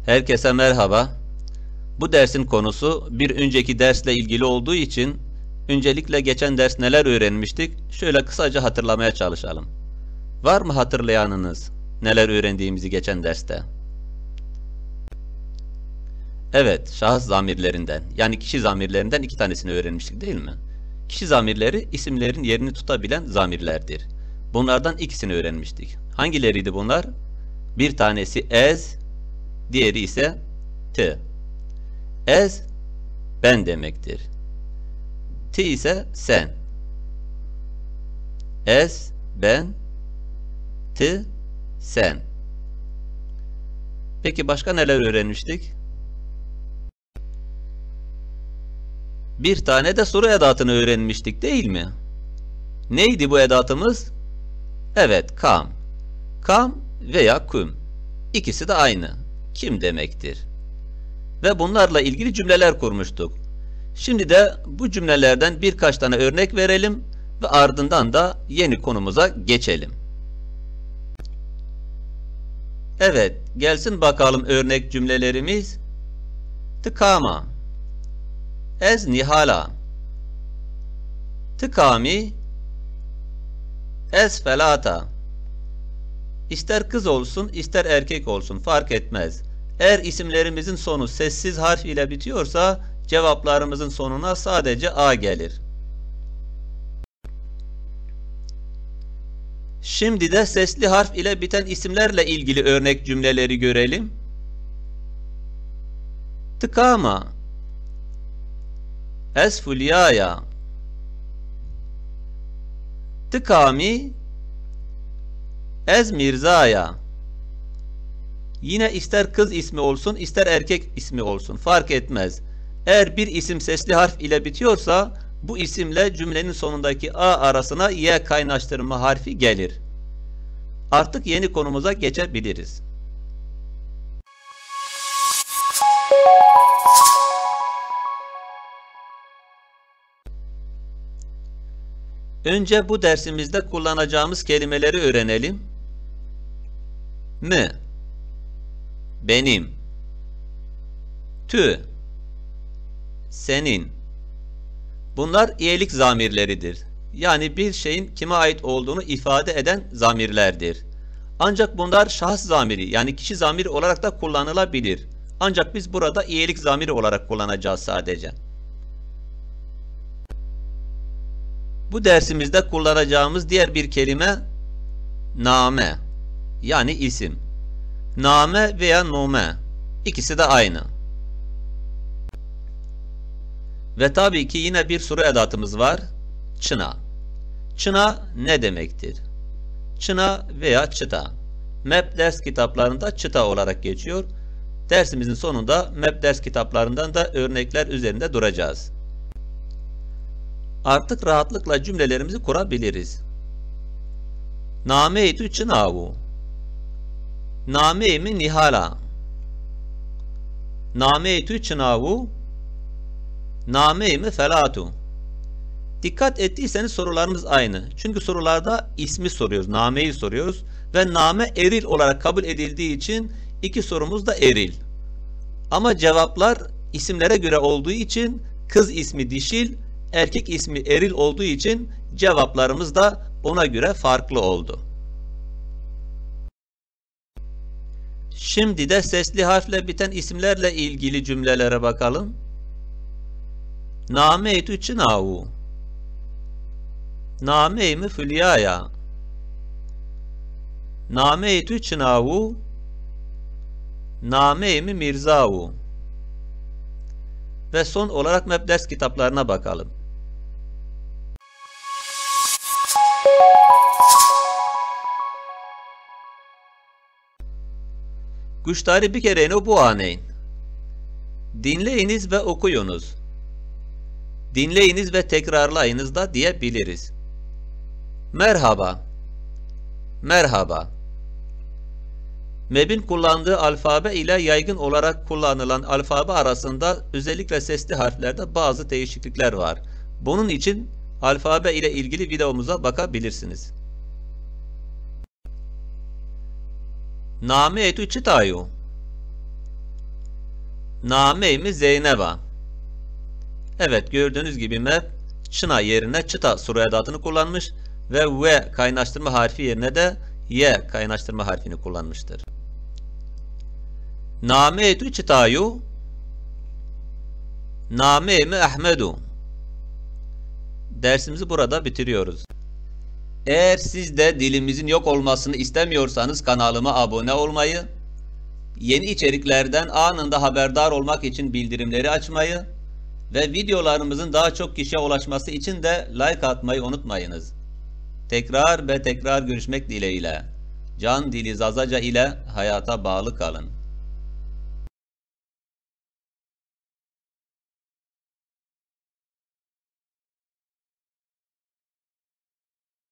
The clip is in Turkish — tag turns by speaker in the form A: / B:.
A: Herkese merhaba. Bu dersin konusu bir önceki dersle ilgili olduğu için öncelikle geçen ders neler öğrenmiştik şöyle kısaca hatırlamaya çalışalım. Var mı hatırlayanınız neler öğrendiğimizi geçen derste? Evet, şahıs zamirlerinden yani kişi zamirlerinden iki tanesini öğrenmiştik değil mi? Kişi zamirleri isimlerin yerini tutabilen zamirlerdir. Bunlardan ikisini öğrenmiştik. Hangileriydi bunlar? Bir tanesi as, diğeri ise t. As ben demektir. T ise sen. As ben, t sen. Peki başka neler öğrenmiştik? Bir tane de soru edatını öğrenmiştik değil mi? Neydi bu edatımız? Evet, come. Come veya cum. İkisi de aynı. Kim demektir? Ve bunlarla ilgili cümleler kurmuştuk. Şimdi de bu cümlelerden birkaç tane örnek verelim ve ardından da yeni konumuza geçelim. Evet, gelsin bakalım örnek cümlelerimiz. Tıkama. Ez nihala. Tıkami. Ez felata. İster kız olsun, ister erkek olsun fark etmez. Eğer isimlerimizin sonu sessiz harf ile bitiyorsa cevaplarımızın sonuna sadece a gelir. Şimdi de sesli harf ile biten isimlerle ilgili örnek cümleleri görelim. Tıkama. Ez fulyaya. Tıkami. Ez mirzaya. Yine ister kız ismi olsun ister erkek ismi olsun fark etmez. Eğer bir isim sesli harf ile bitiyorsa bu isimle cümlenin sonundaki a arasına y kaynaştırma harfi gelir. Artık yeni konumuza geçebiliriz. Önce bu dersimizde kullanacağımız kelimeleri öğrenelim. M, benim, tü, senin. Bunlar iyilik zamirleridir. Yani bir şeyin kime ait olduğunu ifade eden zamirlerdir. Ancak bunlar şahıs zamiri yani kişi zamiri olarak da kullanılabilir. Ancak biz burada iyilik zamiri olarak kullanacağız sadece. Bu dersimizde kullanacağımız diğer bir kelime name yani isim. Name veya nume ikisi de aynı. Ve tabii ki yine bir soru edatımız var. Çına. Çına ne demektir? Çına veya çıta. MEP ders kitaplarında çıta olarak geçiyor. Dersimizin sonunda MEP ders kitaplarından da örnekler üzerinde duracağız. Artık rahatlıkla cümlelerimizi kurabiliriz. Nameytü çınavu. Nameymi nihala. Nameytü çınavu. Nameymi felatu. Dikkat ettiyseniz sorularımız aynı. Çünkü sorularda ismi soruyoruz, nameyi soruyoruz ve name eril olarak kabul edildiği için iki sorumuz da eril. Ama cevaplar isimlere göre olduğu için kız ismi dişil, erkek ismi eril olduğu için cevaplarımız da ona göre farklı oldu. Şimdi de sesli harfle biten isimlerle ilgili cümlelere bakalım. Nameytü çınavu. Nameymi fülyaya. Nameytü çınavu. Nameymi mirzavu. Ve son olarak MEP ders kitaplarına bakalım. Kuşları bir kere bu aneyn. Dinleyiniz ve okuyunuz. Dinleyiniz ve tekrarlayınız da diyebiliriz. Merhaba. Merhaba. MEB'in kullandığı alfabe ile yaygın olarak kullanılan alfabe arasında özellikle sesli harflerde bazı değişiklikler var. Bunun için alfabe ile ilgili videomuza bakabilirsiniz. Name-i çitayu. Name-i Zeynep'a. Evet, gördüğünüz gibi map çına yerine çıta soru edatını kullanmış ve kaynaştırma harfi yerine de y kaynaştırma harfini kullanmıştır. Name-i çitayu. Name-i Ahmedu. Dersimizi burada bitiriyoruz. Eğer siz de dilimizin yok olmasını istemiyorsanız kanalıma abone olmayı, yeni içeriklerden anında haberdar olmak için bildirimleri açmayı ve videolarımızın daha çok kişiye ulaşması için de like atmayı unutmayınız. Tekrar ve tekrar görüşmek dileğiyle. Can Dili Zazaca ile hayata bağlı kalın.